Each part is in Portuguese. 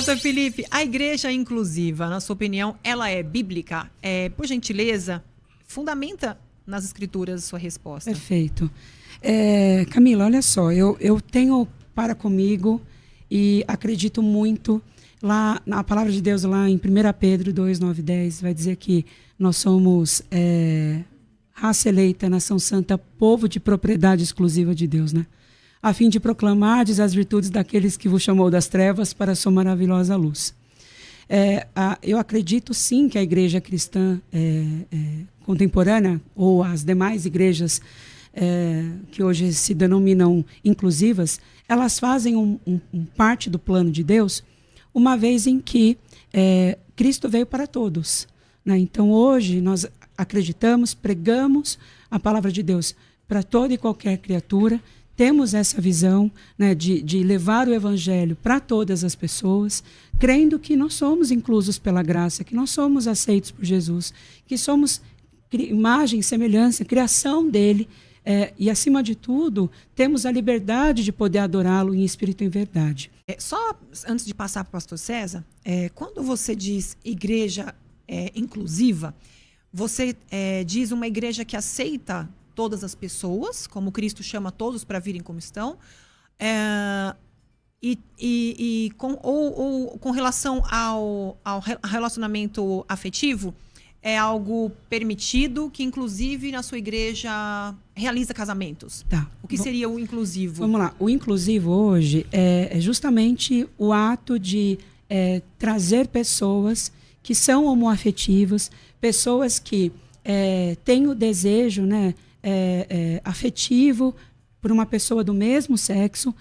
Pastor Felipe, a igreja inclusiva, na sua opinião, ela é bíblica? Por gentileza, fundamenta nas escrituras a sua resposta. Perfeito. Camila, olha só, eu tenho para comigo e acredito muito lá na palavra de Deus, lá em 1 Pedro 2, 9 e 10, vai dizer que nós somos raça eleita, nação santa, povo de propriedade exclusiva de Deus, né? A fim de proclamardes as virtudes daqueles que vos chamou das trevas para a sua maravilhosa luz. Eu acredito sim que a igreja cristã contemporânea, ou as demais igrejas que hoje se denominam inclusivas, elas fazem parte do plano de Deus, uma vez em que Cristo veio para todos, né? Então hoje nós acreditamos, pregamos a palavra de Deus para toda e qualquer criatura. Temos essa visão, né, de levar o evangelho para todas as pessoas, crendo que nós somos inclusos pela graça, que nós somos aceitos por Jesus, que somos imagem e semelhança, criação dele, e acima de tudo, temos a liberdade de poder adorá-lo em espírito e em verdade. Só antes de passar para o pastor César, quando você diz igreja inclusiva, você diz uma igreja que aceita todas as pessoas, como Cristo chama todos para virem como estão, com relação ao relacionamento afetivo, é algo permitido, que inclusive na sua igreja realiza casamentos. Tá. O que seria o inclusivo? Vamos lá. O inclusivo hoje é justamente o ato de trazer pessoas que são homoafetivas, pessoas que têm o desejo, né, afetivo por uma pessoa do mesmo sexo,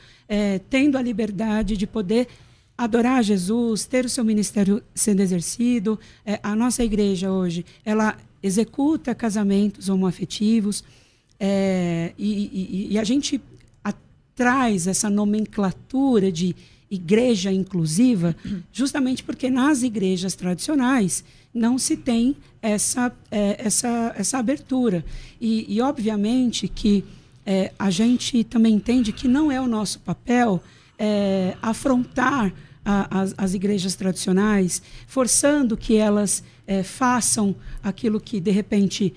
tendo a liberdade de poder adorar a Jesus, ter o seu ministério sendo exercido. A nossa igreja hoje, ela executa casamentos homoafetivos, e a gente traz essa nomenclatura de igreja inclusiva justamente porque nas igrejas tradicionais não se tem essa abertura. E obviamente que a gente também entende que não é o nosso papel afrontar as igrejas tradicionais, forçando que elas façam aquilo que, de repente,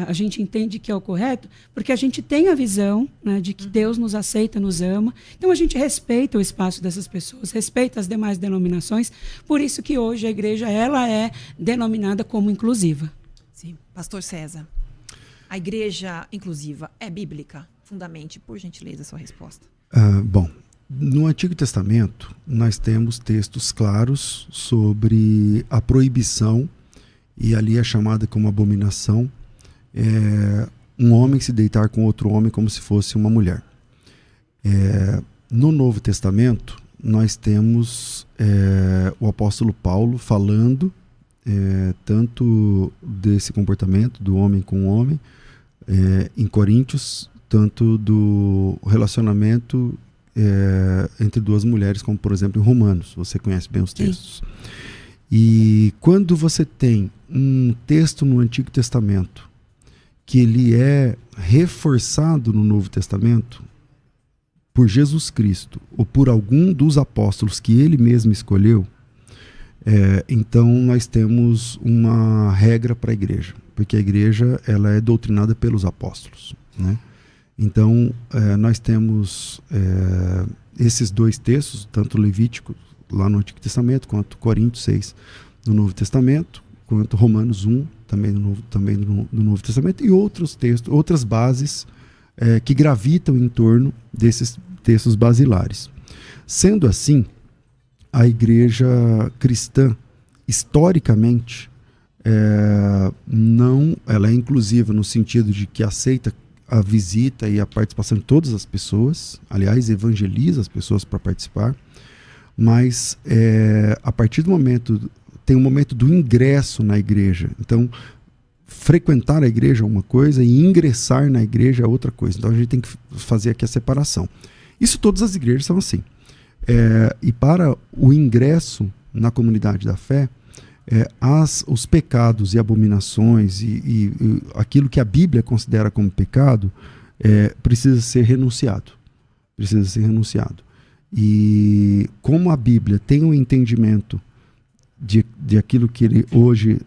a gente entende que é o correto, porque a gente tem a visão, né, de que Deus nos aceita, nos ama. Então, a gente respeita o espaço dessas pessoas, respeita as demais denominações. Por isso que hoje a igreja ela é denominada como inclusiva. Sim. Pastor César, a igreja inclusiva é bíblica? Fundamente, por gentileza, a sua resposta. Bom, no Antigo Testamento, nós temos textos claros sobre a proibição, e ali é chamada como abominação, um homem se deitar com outro homem como se fosse uma mulher. No Novo Testamento, nós temos o apóstolo Paulo falando tanto desse comportamento do homem com o homem, em Coríntios, tanto do relacionamento entre duas mulheres, como por exemplo em Romanos. Você conhece bem os textos. Sim. E quando você tem um texto no Antigo Testamento que ele é reforçado no Novo Testamento por Jesus Cristo ou por algum dos apóstolos que ele mesmo escolheu, então nós temos uma regra para a igreja, porque a igreja ela é doutrinada pelos apóstolos, né? Então, nós temos esses dois textos, tanto Levítico, lá no Antigo Testamento, quanto Coríntios 6, no Novo Testamento, quanto Romanos 1, também no Novo Testamento, e outros textos, outras bases que gravitam em torno desses textos basilares. Sendo assim, a igreja cristã, historicamente, ela é inclusiva no sentido de que aceita a visita e a participação de todas as pessoas, aliás, evangeliza as pessoas para participar, mas a partir do momento, tem um momento do ingresso na igreja. Então, frequentar a igreja é uma coisa e ingressar na igreja é outra coisa. Então, a gente tem que fazer aqui a separação. Isso todas as igrejas são assim. E para o ingresso na comunidade da fé, os pecados e abominações e aquilo que a Bíblia considera como pecado precisa ser renunciado. E como a Bíblia tem um entendimento de aquilo que hoje,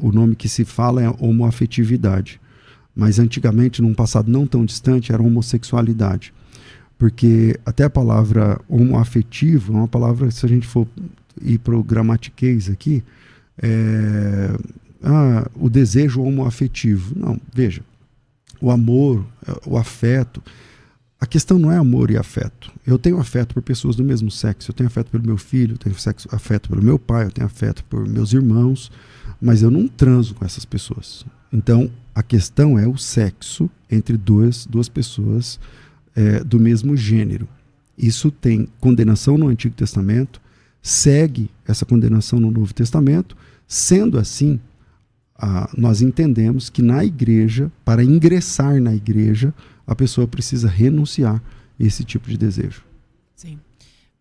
o nome que se fala é homoafetividade. Mas antigamente, num passado não tão distante, era homossexualidade. Porque até a palavra homoafetivo é uma palavra, se a gente for ir para o gramatiquês aqui, o desejo homoafetivo. Não, veja, o amor, o afeto. A questão não é amor e afeto. Eu tenho afeto por pessoas do mesmo sexo, eu tenho afeto pelo meu filho, eu tenho afeto pelo meu pai, eu tenho afeto por meus irmãos, mas eu não transo com essas pessoas. Então, a questão é o sexo entre duas pessoas do mesmo gênero. Isso tem condenação no Antigo Testamento, segue essa condenação no Novo Testamento. Sendo assim, nós entendemos que na igreja, para ingressar na igreja, a pessoa precisa renunciar a esse tipo de desejo. Sim.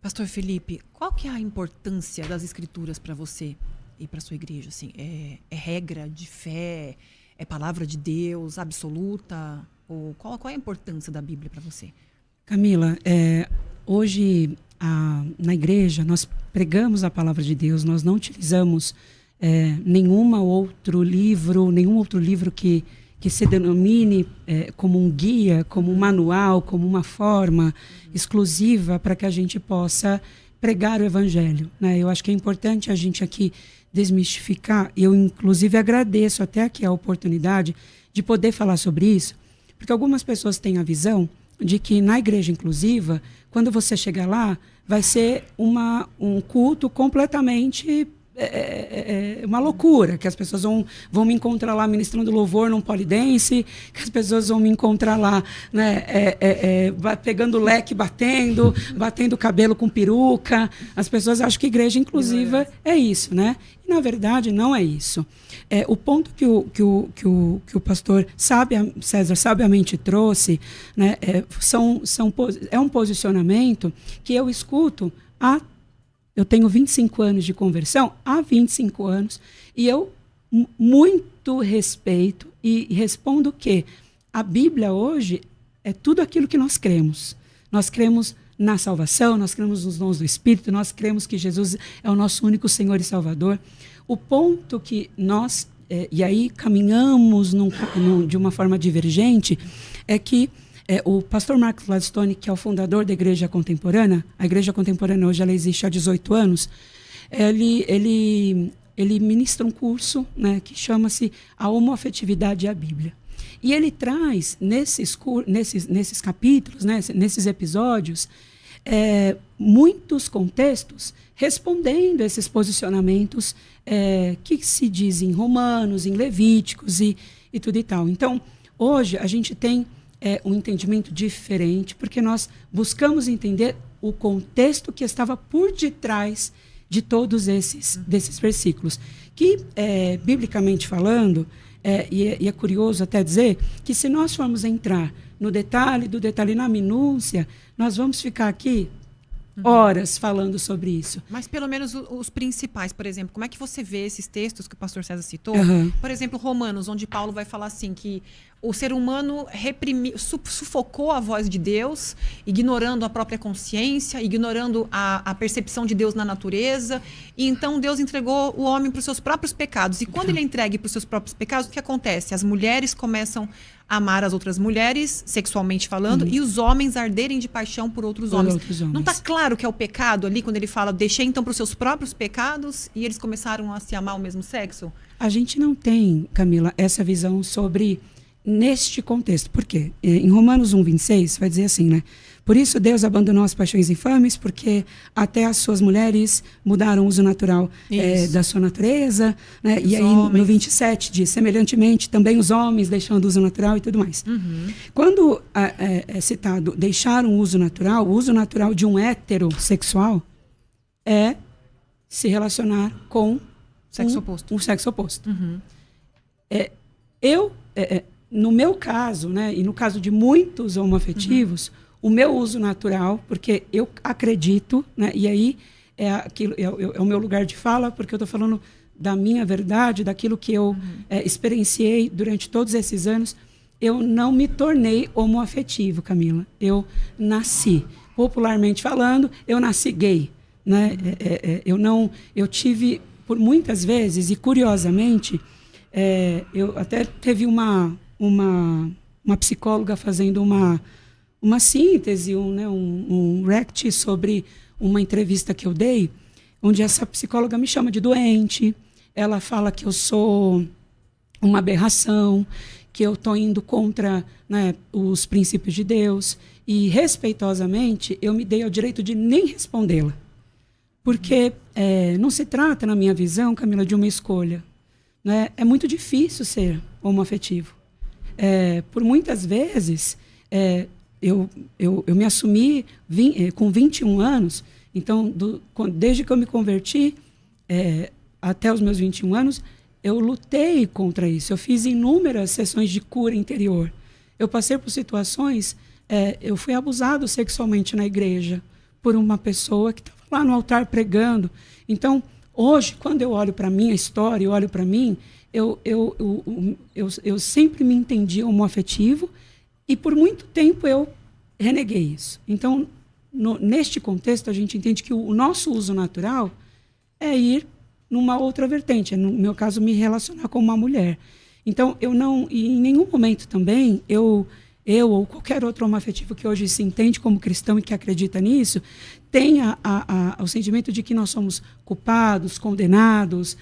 Pastor Felipe, qual que é a importância das escrituras para você e para sua igreja? Assim, é regra de fé? É palavra de Deus absoluta? Ou qual é a importância da Bíblia para você? Camila, hoje na igreja nós pregamos a palavra de Deus, nós não utilizamos nenhum outro livro que se denomine como um guia, como um manual, como uma forma exclusiva para que a gente possa pregar o evangelho, né? Eu acho que é importante a gente aqui desmistificar. Eu, inclusive, agradeço até aqui a oportunidade de poder falar sobre isso, porque algumas pessoas têm a visão de que na igreja inclusiva, quando você chegar lá, vai ser um culto completamente uma loucura, que as pessoas vão me encontrar lá ministrando louvor num polidense, que as pessoas vão me encontrar lá, né, pegando leque, batendo cabelo com peruca. As pessoas acham que igreja inclusiva é isso, né? E na verdade não é isso. O ponto que o pastor César sabiamente trouxe, né, é um posicionamento que eu escuto eu tenho 25 anos de conversão, há 25 anos, e eu muito respeito e respondo que a Bíblia hoje é tudo aquilo que nós cremos. Nós cremos na salvação, nós cremos nos dons do Espírito, nós cremos que Jesus é o nosso único Senhor e Salvador. O ponto que nós, e aí caminhamos de uma forma divergente, é que o pastor Marcos Gladstone, que é o fundador da Igreja Contemporânea, a Igreja Contemporânea hoje ela existe há 18 anos, ele ministra um curso, né, que chama-se A Homoafetividade e a Bíblia. E ele traz, nesses capítulos, né, nesses episódios, muitos contextos respondendo a esses posicionamentos que se dizem em Romanos, em Levíticos e tudo e tal. Então, hoje a gente tem um entendimento diferente, porque nós buscamos entender o contexto que estava por detrás de todos desses versículos. Que, biblicamente falando, e é curioso até dizer que se nós formos entrar no detalhe, na minúcia, nós vamos ficar aqui horas falando sobre isso. Mas pelo menos os principais, por exemplo, como é que você vê esses textos que o pastor César citou? Por exemplo, Romanos, onde Paulo vai falar assim que o ser humano sufocou a voz de Deus, ignorando a própria consciência, ignorando a percepção de Deus na natureza. E então Deus entregou o homem para os seus próprios pecados. E quando ele é entregue para os seus próprios pecados, o que acontece? As mulheres começam a amar as outras mulheres, sexualmente falando, e os homens arderem de paixão por outros homens. Não está claro que é o pecado ali, quando ele fala, deixei então para os seus próprios pecados, e eles começaram a se amar ao mesmo sexo? A gente não tem, Camila, essa visão sobre neste contexto. Por quê? Em Romanos 1:26 vai dizer assim, né? Por isso Deus abandonou as paixões infames, porque até as suas mulheres mudaram o uso natural da sua natureza, né? E aí no 27 diz, semelhantemente também os homens deixando o uso natural e tudo mais. Quando é citado deixar um uso natural de um heterossexual é se relacionar com um sexo oposto. No meu caso, né, e no caso de muitos homoafetivos, o meu uso natural, porque eu acredito, né, e aí é o meu lugar de fala, porque eu estou falando da minha verdade, daquilo que eu experienciei durante todos esses anos. Eu não me tornei homoafetivo, Camila. Eu nasci. popularmente falando, eu nasci gay, né? Eu tive, por muitas vezes, e curiosamente, eu até teve uma psicóloga fazendo uma síntese, um rect sobre uma entrevista que eu dei, onde essa psicóloga me chama de doente, ela fala que eu sou uma aberração, que eu estou indo contra, né, os princípios de Deus, e respeitosamente eu me dei ao direito de nem respondê-la. Porque não se trata, na minha visão, Camila, de uma escolha. Né? É muito difícil ser homoafetivo. Por muitas vezes, eu me assumi com 21 anos, então, desde que eu me converti até os meus 21 anos, eu lutei contra isso. Eu fiz inúmeras sessões de cura interior. Eu passei por situações, eu fui abusado sexualmente na igreja por uma pessoa que estava lá no altar pregando. Então, hoje, quando eu olho para a minha história, eu olho para mim, eu sempre me entendi homoafetivo e por muito tempo eu reneguei isso. Então, neste contexto, a gente entende que o nosso uso natural é ir numa outra vertente, no meu caso, me relacionar com uma mulher. Então, e em nenhum momento também, eu ou qualquer outro homoafetivo que hoje se entende como cristão e que acredita nisso, tenha o sentimento de que nós somos culpados, condenados.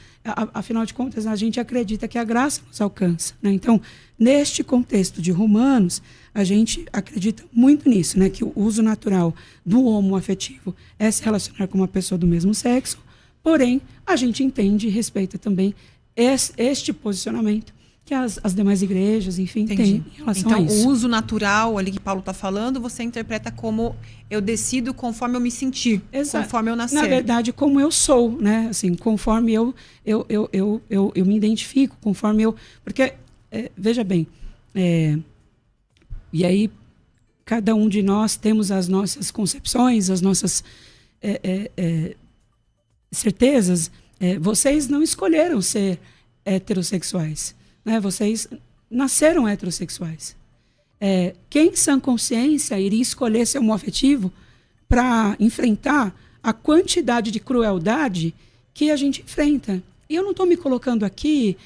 Afinal de contas, a gente acredita que a graça nos alcança. Né? Então, neste contexto de Romanos, a gente acredita muito nisso, né? Que o uso natural do homoafetivo é se relacionar com uma pessoa do mesmo sexo, porém, a gente entende e respeita também este posicionamento que as demais igrejas, enfim, têm em relação a isso. Então, o uso natural ali que Paulo está falando, você interpreta como eu decido conforme eu me sentir, conforme eu nascer. Na verdade, como eu sou, né? Assim, conforme eu me identifico, conforme eu... Porque, veja bem, e aí cada um de nós temos as nossas concepções, as nossas certezas. Vocês não escolheram ser heterossexuais. Né? Vocês nasceram heterossexuais. Quem em sã consciência iria escolher ser homoafetivo para enfrentar a quantidade de crueldade que a gente enfrenta? E eu não estou me colocando aqui,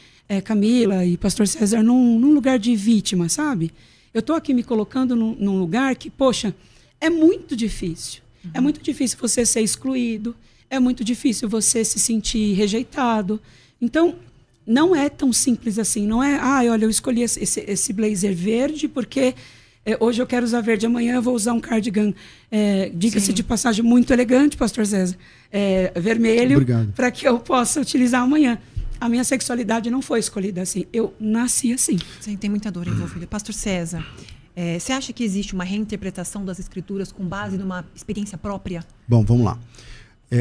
Camila e Pastor César, num lugar de vítima, sabe? Eu estou aqui me colocando num lugar que, poxa, é muito difícil. Uhum. É muito difícil você ser excluído, é muito difícil você se sentir rejeitado. Então, não é tão simples assim, não é, olha, eu escolhi esse blazer verde porque hoje eu quero usar verde, amanhã eu vou usar um cardigan, diga-se de passagem, muito elegante, Pastor César, vermelho, para que eu possa utilizar amanhã. A minha sexualidade não foi escolhida assim, eu nasci assim. Sim, tem muita dor envolvida. Pastor César, você acha que existe uma reinterpretação das Escrituras com base numa experiência própria? Bom, vamos lá.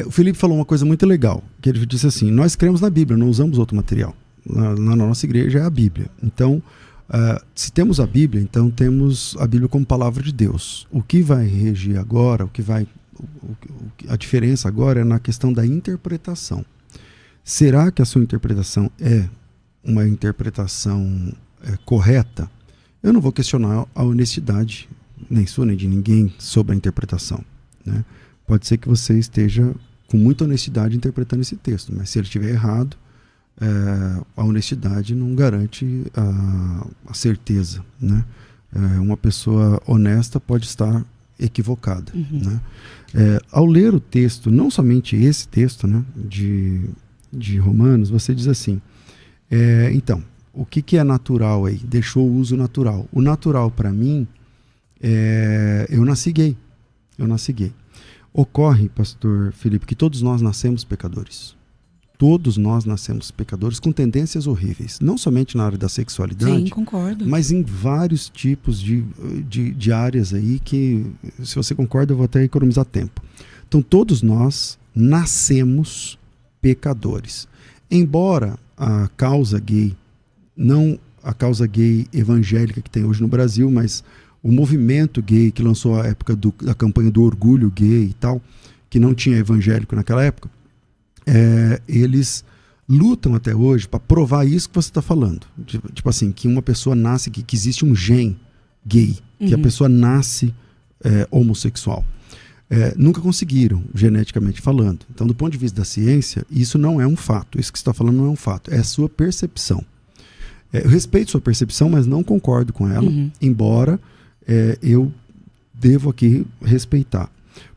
O Felipe falou uma coisa muito legal, que ele disse assim, nós cremos na Bíblia, não usamos outro material. Na nossa igreja é a Bíblia. Então, se temos a Bíblia, então temos a Bíblia como palavra de Deus. O que vai regir agora, a diferença agora é na questão da interpretação. Será que a sua interpretação é uma interpretação correta? Eu não vou questionar a honestidade, nem sua nem de ninguém, sobre a interpretação, né? Pode ser que você esteja com muita honestidade interpretando esse texto, mas se ele estiver errado, a honestidade não garante a certeza, né? Uma pessoa honesta pode estar equivocada. Uhum. Né? Ao ler o texto, não somente esse texto, né, de Romanos, você diz assim, então, o que é natural aí? Deixou o uso natural. O natural para mim, eu nasci gay. Ocorre, pastor Felipe, que todos nós nascemos pecadores. Todos nós nascemos pecadores com tendências horríveis. Não somente na área da sexualidade. Sim, concordo. Mas em vários tipos de áreas aí que, se você concorda, eu vou até economizar tempo. Então, todos nós nascemos pecadores. Embora a causa gay, não a causa gay evangélica que tem hoje no Brasil, mas o movimento gay que lançou a época da campanha do orgulho gay e tal, que não tinha evangélico naquela época, eles lutam até hoje para provar isso que você está falando. Tipo assim, que uma pessoa nasce, que existe um gene gay, que a pessoa nasce homossexual. nunca conseguiram, geneticamente falando. Então, do ponto de vista da ciência, isso não é um fato. Isso que você está falando não é um fato, é a sua percepção. Eu respeito sua percepção, mas não concordo com ela, embora eu devo aqui respeitar.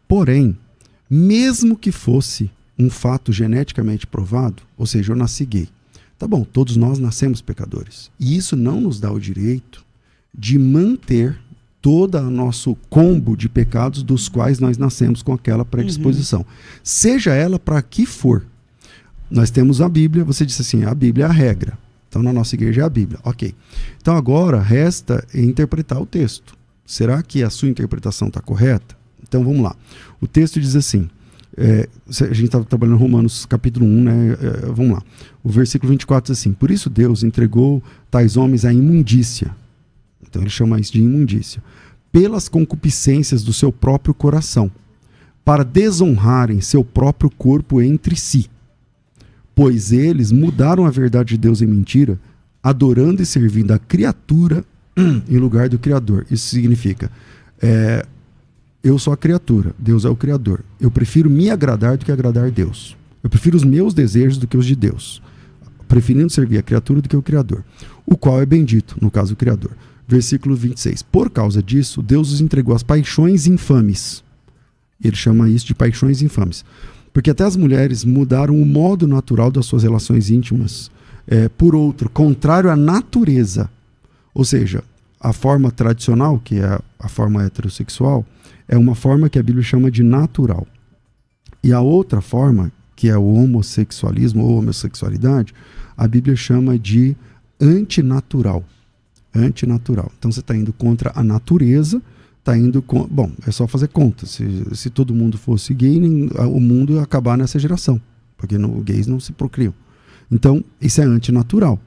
Porém, mesmo que fosse um fato geneticamente provado, ou seja, eu nasci gay, tá bom, todos nós nascemos pecadores. E isso não nos dá o direito de manter todo o nosso combo de pecados dos quais nós nascemos com aquela predisposição. Seja ela para que for. Nós temos a Bíblia, você disse assim, a Bíblia é a regra. Então, na nossa igreja é a Bíblia. Ok. Então, agora resta interpretar o texto. Será que a sua interpretação está correta? Então, vamos lá. O texto diz assim, a gente estava trabalhando em Romanos capítulo 1, né? Vamos lá. O versículo 24 diz assim, por isso Deus entregou tais homens à imundícia. Então, ele chama isso de imundícia. Pelas concupiscências do seu próprio coração, para desonrarem seu próprio corpo entre si. Pois eles mudaram a verdade de Deus em mentira, adorando e servindo a criatura em lugar do Criador. Isso significa, eu sou a criatura, Deus é o Criador. Eu prefiro me agradar do que agradar a Deus. Eu prefiro os meus desejos do que os de Deus, preferindo servir a criatura do que o Criador, o qual é bendito, no caso o Criador. Versículo 26. Por causa disso, Deus os entregou às paixões infames. Ele chama isso de paixões infames. Porque até as mulheres mudaram o modo natural das suas relações íntimas por outro, contrário à natureza. Ou seja, a forma tradicional, que é a forma heterossexual, é uma forma que a Bíblia chama de natural. E a outra forma, que é o homossexualismo ou homossexualidade, a Bíblia chama de antinatural. Antinatural. Então você está indo contra a natureza, está indo com... Bom, é só fazer conta. Se todo mundo fosse gay, o mundo ia acabar nessa geração, porque gays não se procriam. Então, isso é antinatural.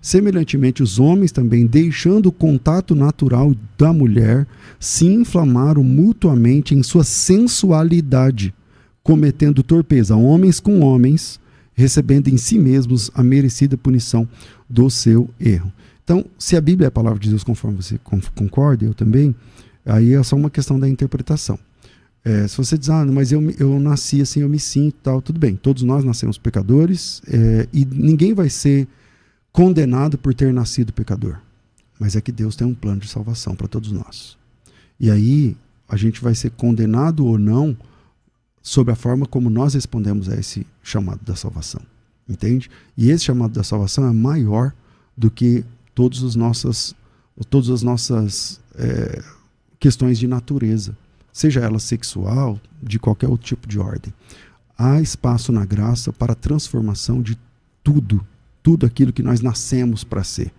Semelhantemente, os homens também, deixando o contato natural da mulher, se inflamaram mutuamente em sua sensualidade, cometendo torpeza, homens com homens, recebendo em si mesmos a merecida punição do seu erro. Então, se a Bíblia é a palavra de Deus, conforme você concorda, eu também, aí é só uma questão da interpretação. Se você diz, mas eu nasci assim, eu me sinto, tal, tudo bem. Todos nós nascemos pecadores e ninguém vai ser condenado por ter nascido pecador. Mas é que Deus tem um plano de salvação para todos nós. E aí, a gente vai ser condenado ou não sobre a forma como nós respondemos a esse chamado da salvação. Entende? E esse chamado da salvação é maior do que todas as nossas questões de natureza, seja ela sexual, de qualquer outro tipo de ordem. Há espaço na graça para a transformação de tudo aquilo que nós nascemos para ser.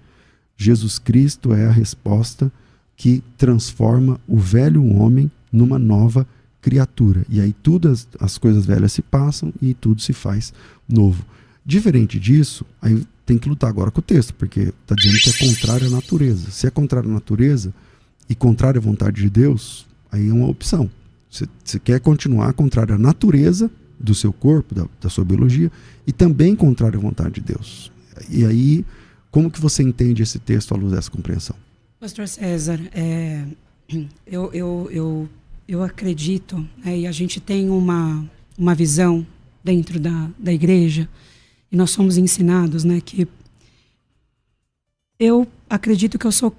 Jesus Cristo é a resposta que transforma o velho homem numa nova criatura. E aí todas as coisas velhas se passam e tudo se faz novo. Diferente disso, aí tem que lutar agora com o texto, porque está dizendo que é contrário à natureza. Se é contrário à natureza e contrário à vontade de Deus, aí é uma opção. Você quer continuar contrário à natureza do seu corpo, da sua biologia, e também contrário à vontade de Deus. E aí, como que você entende esse texto à luz dessa compreensão? Pastor César, eu acredito, e a gente tem uma visão dentro da igreja, e nós somos ensinados, que eu acredito que eu sou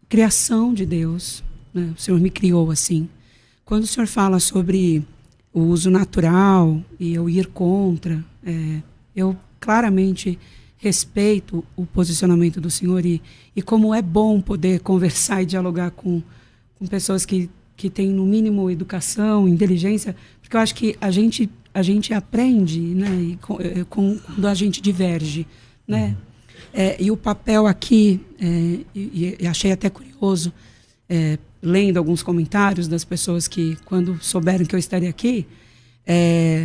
criação de Deus, o Senhor me criou assim. Quando o Senhor fala sobre o uso natural e eu ir contra, eu claramente respeito o posicionamento do Senhor e como é bom poder conversar e dialogar com pessoas que têm, no mínimo, educação, inteligência, porque eu acho que a gente aprende, quando a gente diverge, e o papel aqui, e achei até curioso, lendo alguns comentários das pessoas que, quando souberam que eu estaria aqui,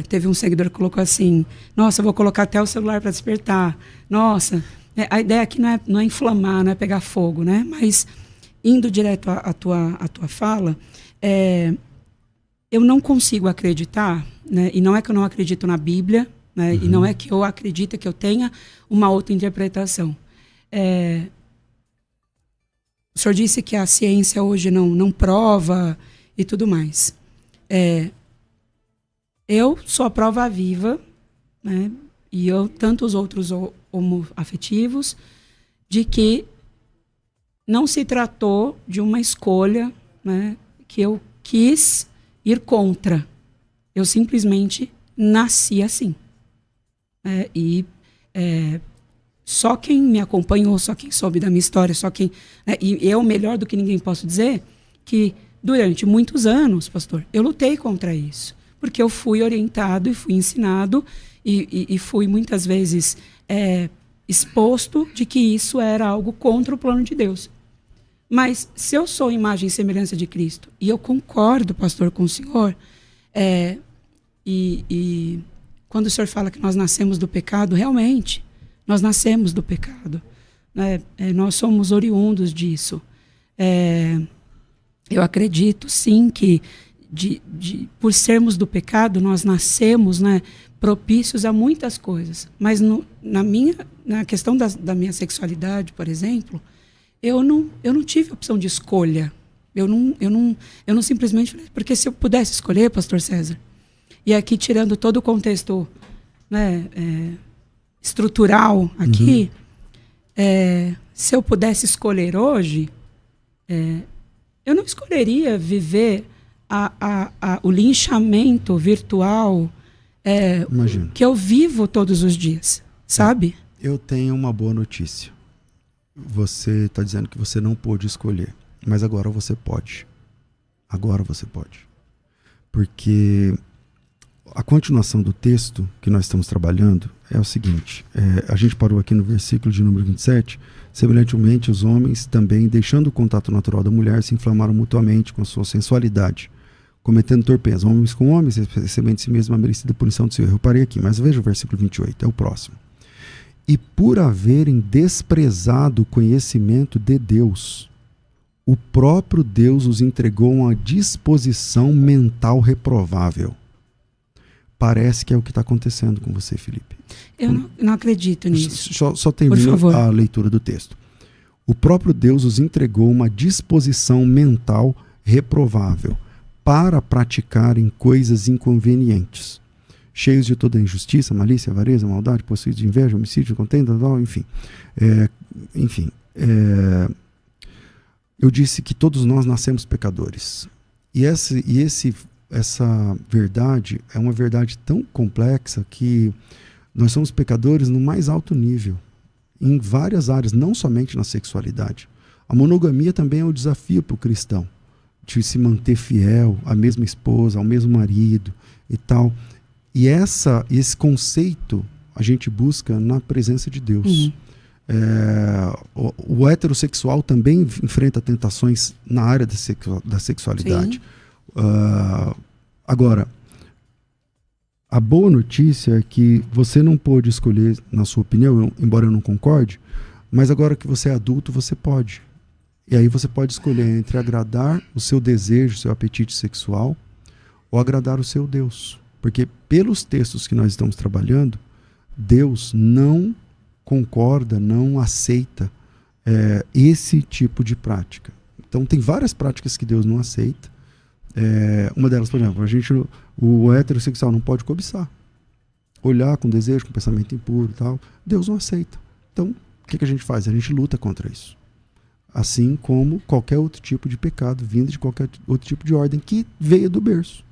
teve um seguidor que colocou assim: nossa, eu vou colocar até o celular para despertar. Nossa, a ideia aqui não é inflamar, não é pegar fogo, mas indo direto à tua fala, eu não consigo acreditar, e não é que eu não acredito na Bíblia, e não é que eu acredito que eu tenha uma outra interpretação. O senhor disse que a ciência hoje não prova e tudo mais. Eu sou a prova viva, né, e tantos outros homoafetivos, de que não se tratou de uma escolha, né, que eu quis ir contra. Eu simplesmente nasci assim. Só quem me acompanhou, só quem soube da minha história, só quem... e eu, melhor do que ninguém, posso dizer que durante muitos anos, pastor, eu lutei contra isso. Porque eu fui orientado e fui ensinado e fui muitas vezes exposto de que isso era algo contra o plano de Deus. Mas se eu sou imagem e semelhança de Cristo, e eu concordo, pastor, com o senhor, e quando o senhor fala que nós nascemos do pecado, realmente, nós nascemos do pecado. Né? Nós somos oriundos disso. Eu acredito, sim, que por sermos do pecado, nós nascemos, né, propícios a muitas coisas. Mas na questão da minha sexualidade, por exemplo, eu não tive opção de escolha. Eu não simplesmente falei, porque se eu pudesse escolher, pastor César, e aqui tirando todo o contexto, né, estrutural aqui, se eu pudesse escolher hoje, eu não escolheria viver o linchamento virtual que eu vivo todos os dias, sabe? Eu tenho uma boa notícia. Você está dizendo que você não pôde escolher, mas agora você pode. Agora você pode. Porque a continuação do texto que nós estamos trabalhando é o seguinte, a gente parou aqui no versículo de número 27, semelhantemente os homens também, deixando o contato natural da mulher, se inflamaram mutuamente com a sua sensualidade, cometendo torpeza, homens com homens, recebendo de si mesmo a merecida punição do seu erro. Eu parei aqui, mas veja o versículo 28, é o próximo. E por haverem desprezado o conhecimento de Deus, o próprio Deus os entregou a uma disposição mental reprovável. Parece que é o que está acontecendo com você, Felipe. Eu não acredito nisso. Só termino a leitura do texto. O próprio Deus os entregou uma disposição mental reprovável para praticarem coisas inconvenientes, cheios de toda injustiça, malícia, avareza, maldade, possuídos de inveja, homicídio, contenda, enfim. Eu disse que todos nós nascemos pecadores. E essa verdade é uma verdade tão complexa que nós somos pecadores no mais alto nível, em várias áreas, não somente na sexualidade. A monogamia também é um desafio para o cristão, de se manter fiel à mesma esposa, ao mesmo marido e tal. E esse conceito a gente busca na presença de Deus. O heterossexual também enfrenta tentações na área da sexualidade. Agora, a boa notícia é que você não pôde escolher, na sua opinião, embora eu não concorde, mas agora que você é adulto, você pode. E aí você pode escolher entre agradar o seu desejo, o seu apetite sexual, ou agradar o seu Deus. Porque pelos textos que nós estamos trabalhando, Deus não concorda, não aceita esse tipo de prática. Então tem várias práticas que Deus não aceita. Uma delas, por exemplo, o heterossexual não pode cobiçar. Olhar com desejo, com pensamento impuro e tal. Deus não aceita. Então, o que a gente faz? A gente luta contra isso. Assim como qualquer outro tipo de pecado vindo de qualquer outro tipo de ordem que veio do berço.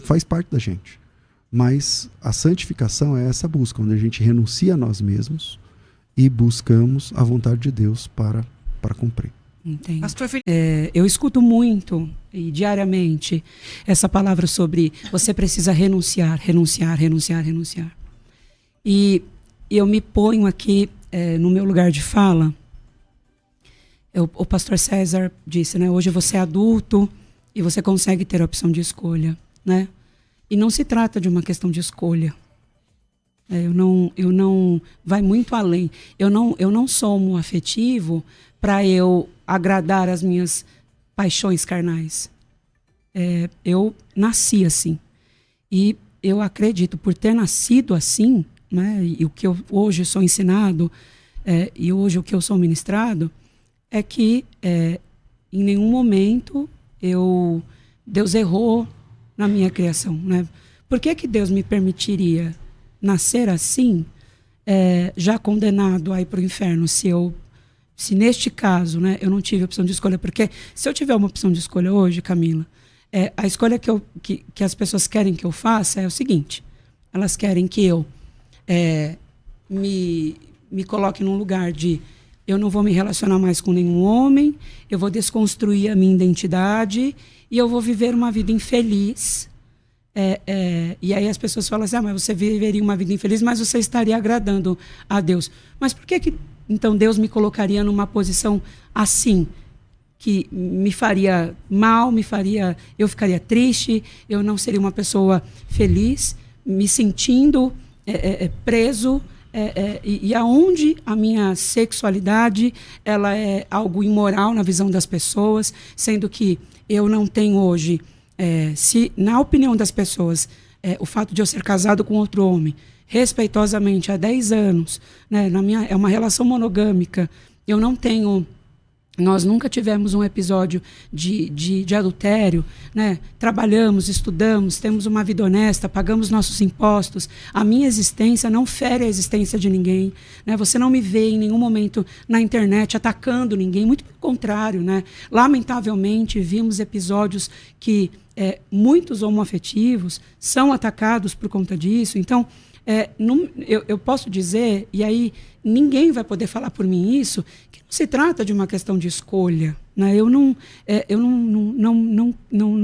Faz parte da gente. Mas a santificação é essa busca, onde a gente renuncia a nós mesmos e buscamos a vontade de Deus para cumprir. Entendo. Eu escuto muito e diariamente essa palavra sobre você precisa renunciar. E eu me ponho aqui no meu lugar de fala. O pastor César disse, né? Hoje você é adulto e você consegue ter a opção de escolha, né? E não se trata de uma questão de escolha. Eu não vai muito além. Eu não sou um afetivo para eu agradar as minhas paixões carnais. Eu nasci assim. E eu acredito, por ter nascido assim, né? E o que eu hoje sou ensinado, e hoje o que eu sou ministrado, é que em nenhum momento Deus errou na minha criação, né? Por que Deus me permitiria nascer assim, já condenado a ir para o inferno, se neste caso, né, eu não tive opção de escolha? Porque se eu tiver uma opção de escolha hoje, Camila, a escolha que as pessoas querem que eu faça é o seguinte: elas querem que eu me coloque num lugar de eu não vou me relacionar mais com nenhum homem, eu vou desconstruir a minha identidade e eu vou viver uma vida infeliz. E aí as pessoas falam assim: mas você viveria uma vida infeliz, mas você estaria agradando a Deus. Mas por que então Deus me colocaria numa posição assim, que me faria mal, eu ficaria triste, eu não seria uma pessoa feliz, me sentindo preso, e aonde a minha sexualidade ela é algo imoral na visão das pessoas, sendo que eu não tenho hoje, se na opinião das pessoas, o fato de eu ser casado com outro homem, respeitosamente há 10 anos, né, é uma relação monogâmica, nós nunca tivemos um episódio de adultério, né? Trabalhamos, estudamos, temos uma vida honesta, pagamos nossos impostos. A minha existência não fere a existência de ninguém, né? Você não me vê em nenhum momento na internet atacando ninguém, muito pelo contrário, né? Lamentavelmente, vimos episódios que muitos homoafetivos são atacados por conta disso. Então, eu posso dizer, e aí ninguém vai poder falar por mim isso, que não se trata de uma questão de escolha, né? Eu não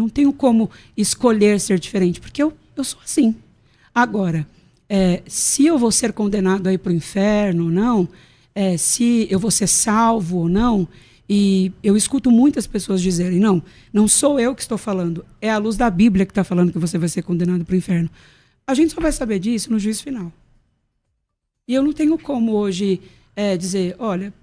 tenho como escolher ser diferente, porque eu sou assim. Agora, se eu vou ser condenado a ir para o inferno ou não, se eu vou ser salvo ou não, e eu escuto muitas pessoas dizerem: não sou eu que estou falando, é a luz da Bíblia que está falando que você vai ser condenado para o inferno. A gente só vai saber disso no juízo final. E eu não tenho como hoje dizer: olha,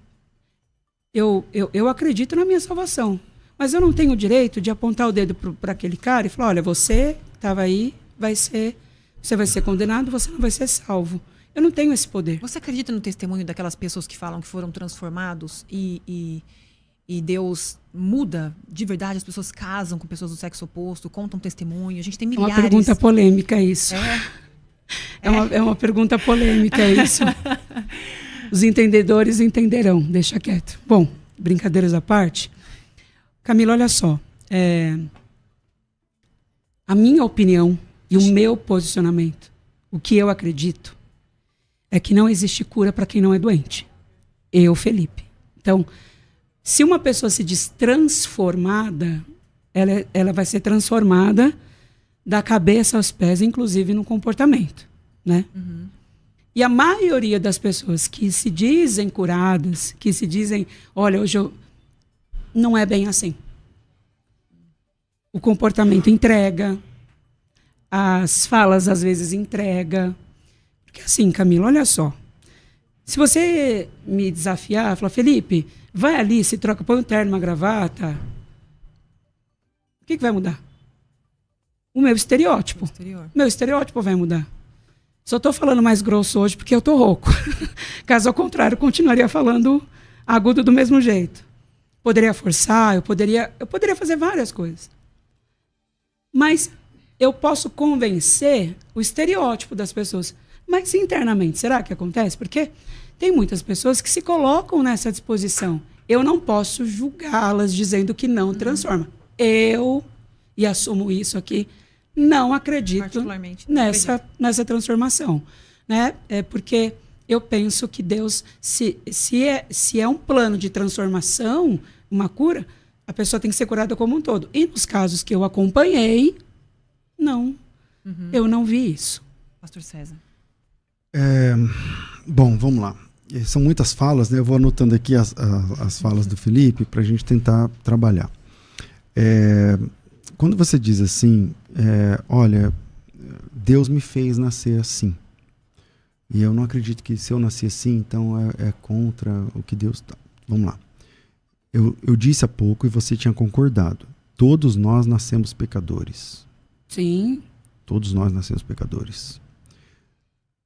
eu acredito na minha salvação, mas eu não tenho o direito de apontar o dedo para aquele cara e falar: olha, você estava aí, você vai ser condenado, você não vai ser salvo. Eu não tenho esse poder. Você acredita no testemunho daquelas pessoas que falam que foram transformados e Deus muda de verdade? As pessoas casam com pessoas do sexo oposto, contam testemunho. A gente tem milhares. É uma pergunta polêmica isso. É uma pergunta polêmica isso. Os entendedores entenderão. Deixa quieto. Bom, brincadeiras à parte. Camila, olha só. A minha opinião e o meu posicionamento, o que eu acredito, é que não existe cura para quem não é doente. Eu, Felipe. Então, se uma pessoa se diz transformada, ela vai ser transformada da cabeça aos pés, inclusive no comportamento, né? Uhum. E a maioria das pessoas que se dizem curadas, que se dizem: olha, hoje não é bem assim. O comportamento entrega, as falas às vezes entrega. Porque assim, Camila, olha só. Se você me desafiar, falar: Felipe, vai ali, se troca, põe um terno, uma gravata, o que vai mudar? O meu estereótipo. Meu estereótipo vai mudar. Só estou falando mais grosso hoje porque eu estou rouco. Caso ao contrário, eu continuaria falando agudo do mesmo jeito. Poderia forçar, eu poderia fazer várias coisas. Mas eu posso convencer o estereótipo das pessoas. Mas internamente, será que acontece? Porque tem muitas pessoas que se colocam nessa disposição. Eu não posso julgá-las dizendo que não transforma. Eu, e assumo isso aqui, não acredito nessa transformação, né? Porque eu penso que Deus, se é um plano de transformação, uma cura, a pessoa tem que ser curada como um todo. E nos casos que eu acompanhei, não. Uhum. Eu não vi isso. Pastor César. Bom, vamos lá. São muitas falas, né? Eu vou anotando aqui as falas do Felipe para a gente tentar trabalhar. Quando você diz assim, olha, Deus me fez nascer assim, e eu não acredito que se eu nasci assim, então é contra o que Deus está. Vamos lá. Eu disse há pouco e você tinha concordado. Todos nós nascemos pecadores. Sim. Todos nós nascemos pecadores.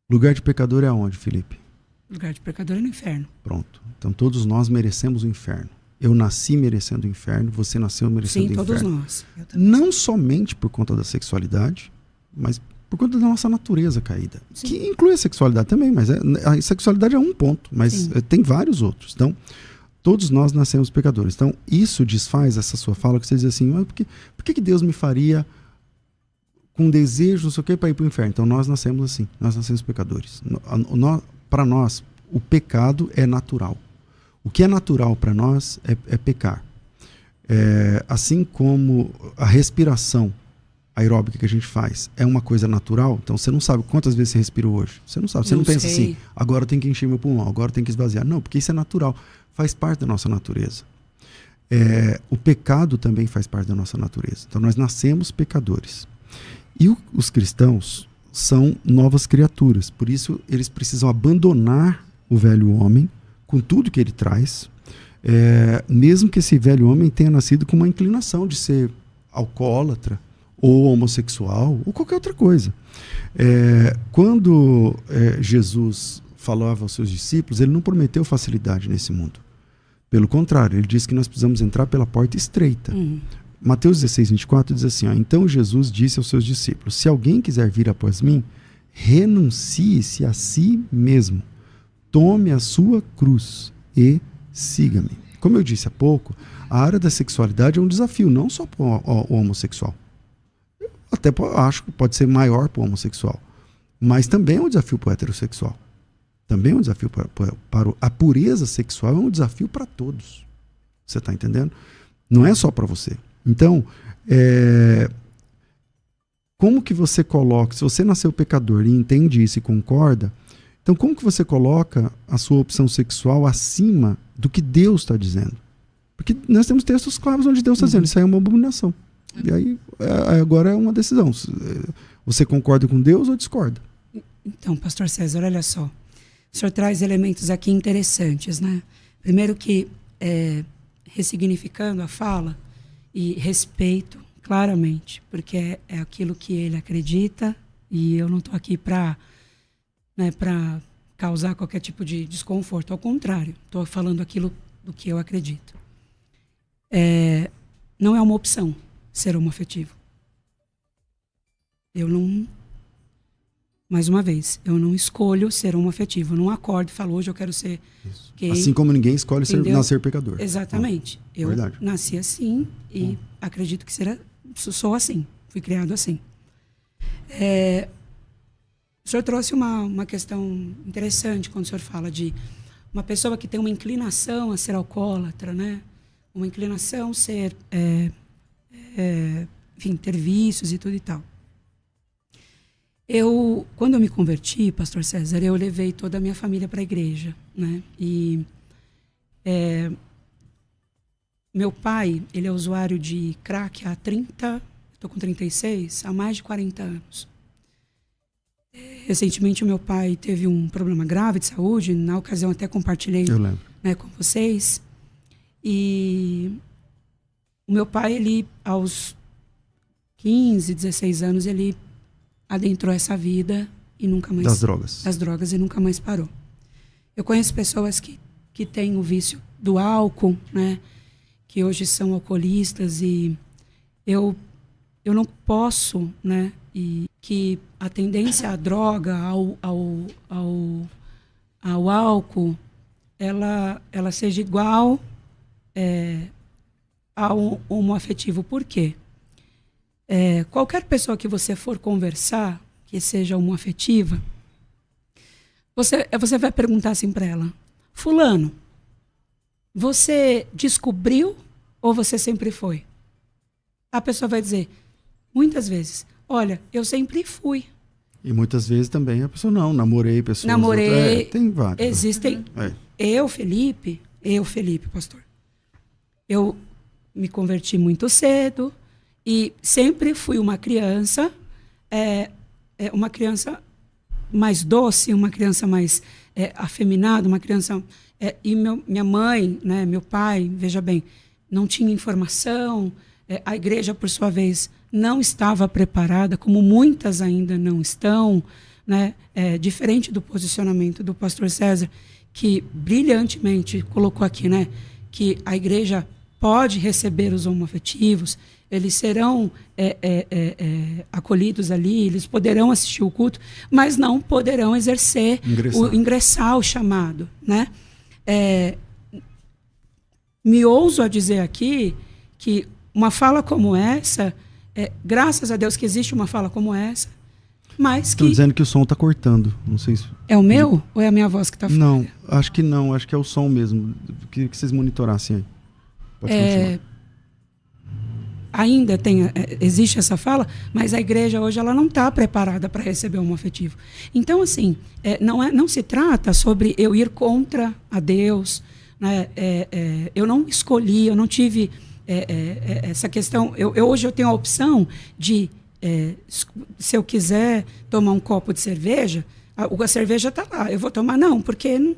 Lugar de pecador é aonde, Felipe? Lugar de pecador é no inferno. Pronto. Então todos nós merecemos o inferno. Eu nasci merecendo o inferno, você nasceu merecendo o Sim, inferno. todos nós. Não somente por conta da sexualidade, mas por conta da nossa natureza caída. Sim. Que inclui a sexualidade também, mas a sexualidade é um ponto, mas tem vários outros. Então, todos nós nascemos pecadores. Então, isso desfaz essa sua fala, que você diz assim, mas por que Deus me faria com desejo, não sei o que, para ir para o inferno? Então, nós nascemos assim, nós nascemos pecadores. Para nós, o pecado é natural. O que é natural para nós é pecar. Assim como a respiração aeróbica que a gente faz é uma coisa natural, então você não sabe quantas vezes você respirou hoje. Você não sabe, você não pensa assim, agora eu tenho que encher meu pulmão, agora eu tenho que esvaziar. Não, porque isso é natural, faz parte da nossa natureza. O pecado também faz parte da nossa natureza. Então nós nascemos pecadores. E os cristãos são novas criaturas, por isso eles precisam abandonar o velho homem com tudo que ele traz, mesmo que esse velho homem tenha nascido com uma inclinação de ser alcoólatra, ou homossexual, ou qualquer outra coisa. Quando Jesus falava aos seus discípulos, ele não prometeu facilidade nesse mundo. Pelo contrário, ele disse que nós precisamos entrar pela porta estreita. Mateus 16, 24 diz assim, então Jesus disse aos seus discípulos, se alguém quiser vir após mim, renuncie-se a si mesmo. Tome a sua cruz e siga-me. Como eu disse há pouco, a área da sexualidade é um desafio, não só para o homossexual. Até acho que pode ser maior para o homossexual. Mas também é um desafio para o heterossexual. Também é um desafio para a pureza sexual, é um desafio para todos. Você está entendendo? Não é só para você. Então, como que você coloca, se você nasceu pecador e entende isso e concorda, então como que você coloca a sua opção sexual acima do que Deus está dizendo? Porque nós temos textos claros onde Deus está dizendo, isso aí é uma abominação. E aí, agora é uma decisão. Você concorda com Deus ou discorda? Então, pastor César, olha só. O senhor traz elementos aqui interessantes, né? Primeiro que, ressignificando a fala e respeito claramente, porque é aquilo que ele acredita e eu não estou aqui para causar qualquer tipo de desconforto. Ao contrário, estou falando aquilo do que eu acredito. Não é uma opção ser homoafetivo. Eu não... Mais uma vez, eu não escolho ser homoafetivo. Eu não acordo e falo, hoje eu quero ser gay. Assim como ninguém escolhe nascer pecador. Exatamente. Eu nasci assim e acredito que sou assim. Fui criado assim. O senhor trouxe uma questão interessante quando o senhor fala de uma pessoa que tem uma inclinação a ser alcoólatra, né? Uma inclinação a ser, enfim, ter vícios e tudo e tal. Quando eu me converti, pastor César, eu levei toda a minha família para a igreja, né? E meu pai, ele é usuário de crack há 30, estou com 36, há mais de 40 anos. Recentemente, o meu pai teve um problema grave de saúde, na ocasião até compartilhei, né, com vocês. E o meu pai, ele, aos 15, 16 anos, ele adentrou essa vida e nunca mais... Das drogas e nunca mais parou. Eu conheço pessoas que têm o vício do álcool, né, que hoje são alcoolistas, e eu não posso, né, e que a tendência à droga, ao álcool, ela seja igual ao homoafetivo. Por quê? Qualquer pessoa que você for conversar, que seja homoafetiva, você vai perguntar assim para ela, fulano, você descobriu ou você sempre foi? A pessoa vai dizer, muitas vezes, olha, eu sempre fui. E muitas vezes também a pessoa não, namorei pessoas... tem vários. Existem... Eu, Felipe, pastor, eu me converti muito cedo e sempre fui uma criança mais doce, uma criança mais afeminada, uma criança... e minha mãe, né, meu pai, veja bem, não tinha informação, a igreja, por sua vez, não estava preparada, como muitas ainda não estão, né? Diferente do posicionamento do pastor César, que brilhantemente colocou aqui, né, que a igreja pode receber os homoafetivos, eles serão acolhidos ali, eles poderão assistir o culto, mas não poderão ingressar o chamado, né? Me ouso a dizer aqui que uma fala como essa, graças a Deus que existe uma fala como essa, mas Estão que... dizendo que o som está cortando, não sei se... É o meu ou é a minha voz que está falando? Não, acho que é o som mesmo. Queria que vocês monitorassem aí. Pode continuar. Ainda existe essa fala, mas a igreja hoje ela não está preparada para receber o homoafetivo. Então, assim, não se trata sobre eu ir contra a Deus, né? Eu não escolhi, eu não tive essa questão. Hoje eu tenho a opção de, se eu quiser tomar um copo de cerveja, a cerveja está lá, eu vou tomar. Não, porque...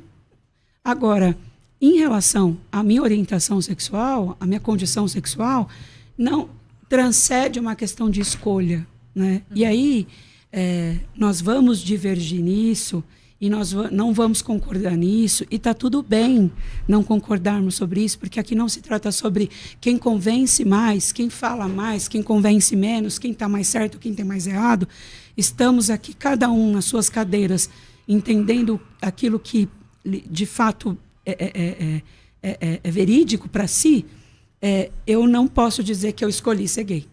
Agora, em relação à minha orientação sexual, à minha condição sexual, não transcende uma questão de escolha, né? E aí nós vamos divergir nisso e nós não vamos concordar nisso, e está tudo bem não concordarmos sobre isso, porque aqui não se trata sobre quem convence mais, quem fala mais, quem convence menos, quem está mais certo, quem está mais errado. Estamos aqui, cada um nas suas cadeiras, entendendo aquilo que de fato é verídico para si. Eu não posso dizer que eu escolhi ser gay.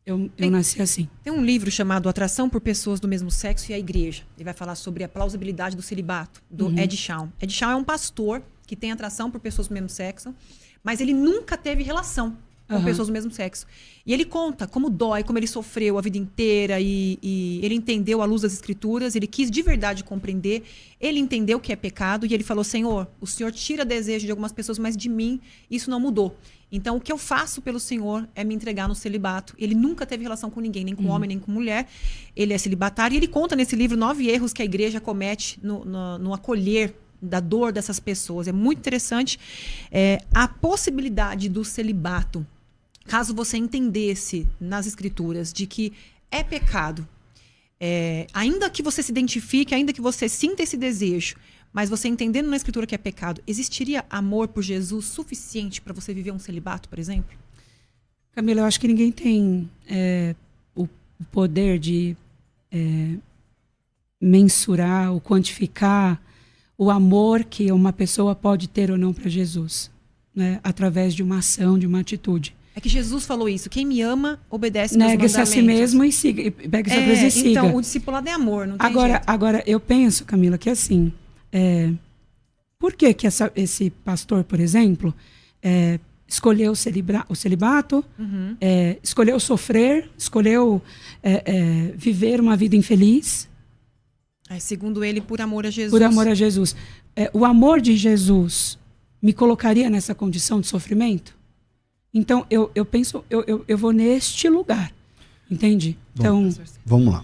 Eu nasci assim. Tem um livro chamado Atração por Pessoas do Mesmo Sexo e a Igreja. Ele vai falar sobre a plausibilidade do celibato, do Ed Shawn. Ed Shawn é um pastor que tem atração por pessoas do mesmo sexo, mas ele nunca teve relação com pessoas do mesmo sexo. E ele conta como dói, como ele sofreu a vida inteira, e ele entendeu à luz das Escrituras, ele quis de verdade compreender, ele entendeu que é pecado, e ele falou: Senhor, o Senhor tira desejo de algumas pessoas, mas de mim isso não mudou. Então, o que eu faço pelo Senhor é me entregar no celibato. Ele nunca teve relação com ninguém, nem com homem, nem com mulher. Ele é celibatário, e ele conta nesse livro 9 erros que a igreja comete no acolher da dor dessas pessoas. É muito interessante. A possibilidade do celibato, caso você entendesse nas Escrituras de que é pecado, ainda que você se identifique, ainda que você sinta esse desejo, mas você entendendo na Escritura que é pecado, existiria amor por Jesus suficiente para você viver um celibato, por exemplo? Camila, eu acho que ninguém tem o poder de mensurar ou quantificar o amor que uma pessoa pode ter ou não para Jesus, né? Através de uma ação, de uma atitude. É que Jesus falou isso: quem me ama, obedece meus mandamentos. Negue-se a si mesmo e siga, e pegue sua cruz e siga. Então, o discipulado é amor, não tem jeito. Agora, eu penso, Camila, que assim, por que esse pastor, por exemplo, escolheu o celibato, escolheu sofrer, escolheu viver uma vida infeliz? Segundo ele, por amor a Jesus. Por amor a Jesus. O amor de Jesus me colocaria nessa condição de sofrimento? Então, eu penso, eu vou neste lugar, entende? Bom, então, vamos lá.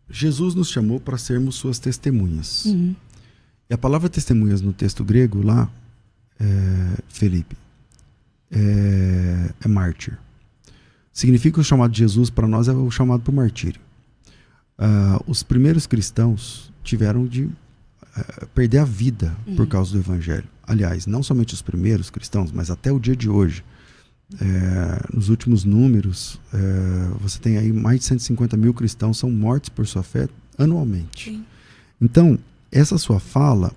Jesus nos chamou para sermos suas testemunhas. E a palavra testemunhas no texto grego lá, Felipe, é mártir. Significa que o chamado de Jesus para nós é o chamado para o martírio. Os primeiros cristãos tiveram de perder a vida por causa do evangelho. Aliás, não somente os primeiros cristãos, mas até o dia de hoje. Nos últimos números, você tem aí mais de 150 mil cristãos são mortos por sua fé anualmente. Sim. Então, essa sua fala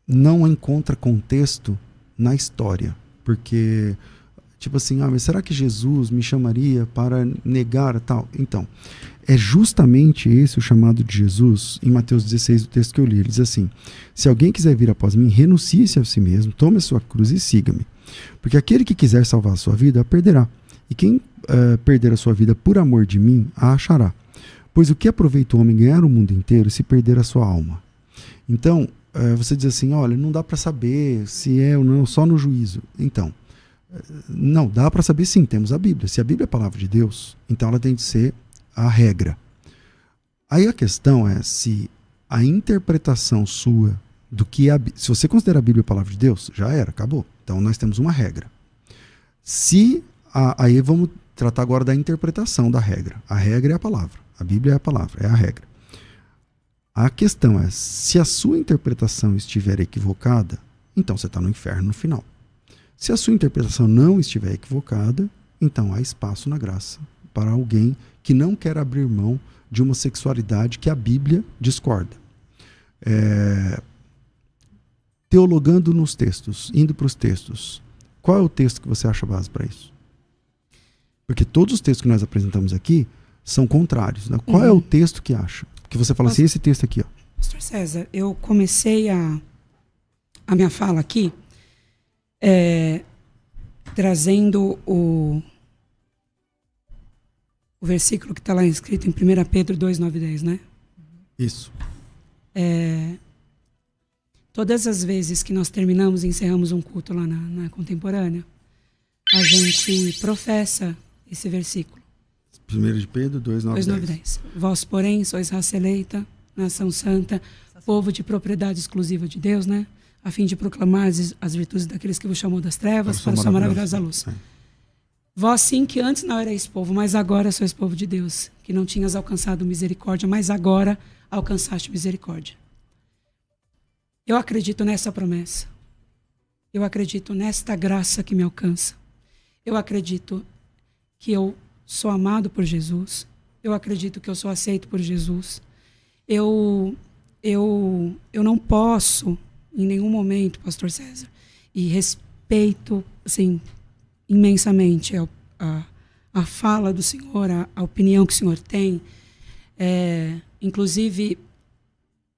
não encontra contexto na história. Porque, tipo assim, mas será que Jesus me chamaria para negar tal? Então, é justamente esse o chamado de Jesus em Mateus 16, o texto que eu li. Ele diz assim: se alguém quiser vir após mim, renuncie-se a si mesmo, tome a sua cruz e siga-me. Porque aquele que quiser salvar a sua vida, a perderá. E quem perder a sua vida por amor de mim, a achará. Pois o que aproveita o homem ganhar o mundo inteiro se perder a sua alma? Então, você diz assim: olha, não dá para saber se é ou não, só no juízo. Então, não, dá para saber sim, temos a Bíblia. Se a Bíblia é a palavra de Deus, então ela tem de ser a regra. Aí a questão é se a interpretação sua do que se você considera a Bíblia a palavra de Deus, já era, acabou. Então nós temos uma regra. Aí vamos tratar agora da interpretação da regra. A regra é a palavra. A Bíblia é a palavra, é a regra. A questão é, se a sua interpretação estiver equivocada, então você está no inferno no final. Se a sua interpretação não estiver equivocada, então há espaço na graça para alguém que não quer abrir mão de uma sexualidade que a Bíblia discorda. Teologando nos textos, indo para os textos, qual é o texto que você acha base para isso? Porque todos os textos que nós apresentamos aqui são contrários, né? Qual é o texto que acha? Que você fala assim, esse texto aqui, ó. Pastor César, eu comecei a minha fala aqui trazendo o versículo que está lá escrito em 1 Pedro 2, 9 e 10, né? Isso. Todas as vezes que nós terminamos e encerramos um culto lá na Contemporânea, a gente professa esse versículo. 1 de Pedro 2, 9 e 10. Vós, porém, sois raça eleita, nação santa, povo de propriedade exclusiva de Deus, né? A fim de proclamar as virtudes daqueles que vos chamou das trevas para a sua maravilhosa luz. Vós sim que antes não erais povo, mas agora sois povo de Deus, que não tinhas alcançado misericórdia, mas agora alcançaste misericórdia. Eu acredito nessa promessa. Eu acredito nesta graça que me alcança. Eu acredito que eu sou amado por Jesus. Eu acredito que eu sou aceito por Jesus. Eu não posso, em nenhum momento, pastor César, e respeito, assim, imensamente a fala do Senhor, a opinião que o Senhor tem. Inclusive,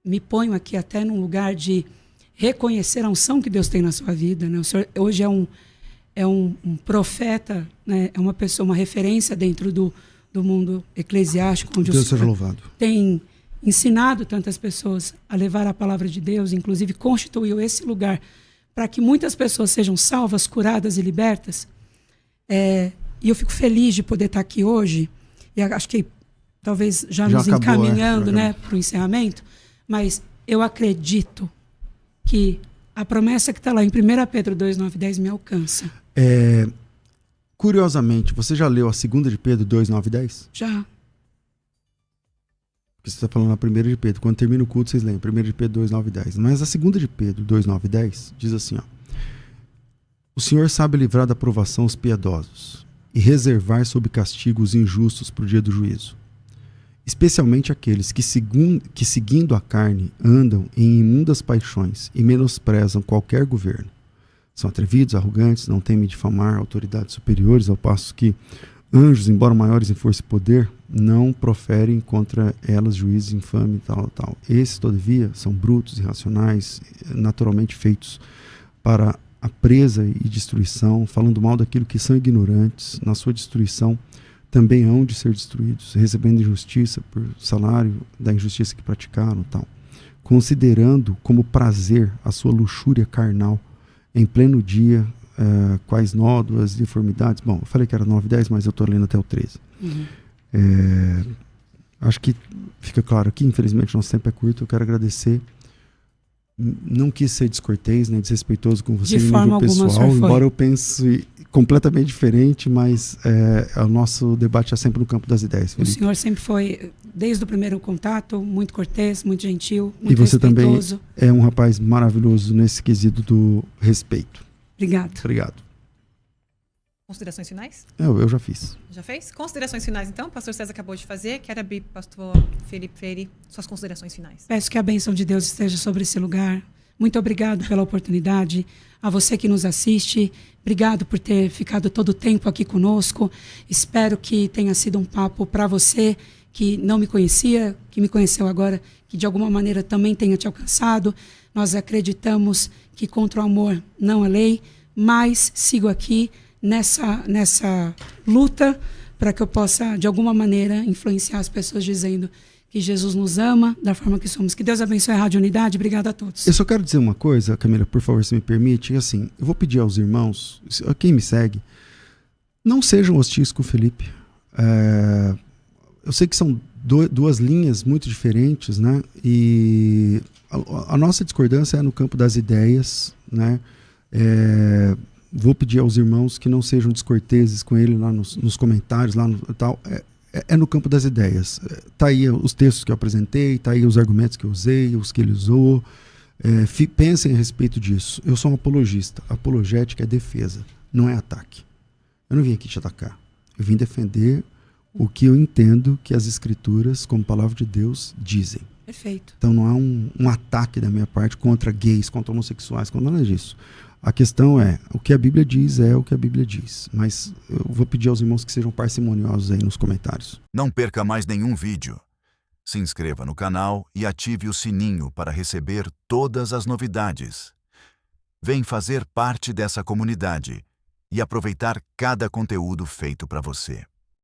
me ponho aqui até num lugar de reconhecer a unção que Deus tem na sua vida, né? O Senhor hoje é um profeta, né? É uma pessoa, uma referência dentro do mundo eclesiástico, onde Deus o Senhor seja louvado. Tem ensinado tantas pessoas a levar a palavra de Deus, inclusive constituiu esse lugar para que muitas pessoas sejam salvas, curadas e libertas. E eu fico feliz de poder estar aqui hoje, e acho que talvez já nos acabou, encaminhando para o encerramento, mas eu acredito que a promessa que está lá em 1 Pedro 2, 9 e 10 me alcança. Curiosamente, você já leu a 2 de Pedro 2, 9 e 10? Já. Porque você está falando na 1 de Pedro. Quando termina o culto, vocês leem 1 de Pedro 2, 9 e 10. Mas a 2 de Pedro 2, 9 e 10 diz assim, ó. O Senhor sabe livrar da provação os piedosos e reservar sob castigo os injustos para o dia do juízo. Especialmente aqueles que seguindo a carne, andam em imundas paixões e menosprezam qualquer governo. São atrevidos, arrogantes, não temem difamar autoridades superiores, ao passo que anjos, embora maiores em força e poder, não proferem contra elas juízos infame e tal. Esses, todavia, são brutos, irracionais, naturalmente feitos para a presa e destruição, falando mal daquilo que são ignorantes, na sua destruição também hão de ser destruídos, recebendo injustiça por salário da injustiça que praticaram, tal, considerando como prazer a sua luxúria carnal em pleno dia, quais nódoas, deformidades. Bom, eu falei que era 9 e 10, mas eu estou lendo até o 13. Acho que fica claro aqui, infelizmente nosso tempo é curto, eu quero agradecer. Não quis ser descortês, nem desrespeitoso com você em nível pessoal, embora eu pense completamente diferente, mas o nosso debate é sempre no campo das ideias, Felipe. O senhor sempre foi, desde o primeiro contato, muito cortês, muito gentil, muito respeitoso. E você também é um rapaz maravilhoso nesse quesito do respeito. Obrigado. Considerações finais? Eu já fiz. Já fez? Considerações finais, então? O pastor César acabou de fazer. Quero abrir, pastor Felipe Freire, suas considerações finais. Peço que a bênção de Deus esteja sobre esse lugar. Muito obrigado pela oportunidade. A você que nos assiste, obrigado por ter ficado todo o tempo aqui conosco. Espero que tenha sido um papo para você que não me conhecia, que me conheceu agora, que de alguma maneira também tenha te alcançado. Nós acreditamos que contra o amor não há lei, mas sigo aqui nessa luta para que eu possa, de alguma maneira, influenciar as pessoas dizendo que Jesus nos ama da forma que somos. Que Deus abençoe a Rádio Unidade. Obrigada a todos. Eu só quero dizer uma coisa, Camila, por favor, se me permite. Assim, eu vou pedir aos irmãos, quem me segue, não sejam hostis com o Felipe. Eu sei que são duas linhas muito diferentes, né? E a nossa discordância é no campo das ideias, né? Vou pedir aos irmãos que não sejam descorteses com ele lá nos comentários, lá no tal. No campo das ideias. Tá aí os textos que eu apresentei, tá aí os argumentos que eu usei, os que ele usou. Pensem a respeito disso. Eu sou um apologista. Apologética é defesa, não é ataque. Eu não vim aqui te atacar. Eu vim defender o que eu entendo que as Escrituras, como palavra de Deus, dizem. Perfeito. Então não há um ataque da minha parte contra gays, contra homossexuais, contra nada disso. A questão é, o que a Bíblia diz é o que a Bíblia diz. Mas eu vou pedir aos irmãos que sejam parcimoniosos aí nos comentários. Não perca mais nenhum vídeo. Se inscreva no canal e ative o sininho para receber todas as novidades. Vem fazer parte dessa comunidade e aproveitar cada conteúdo feito para você.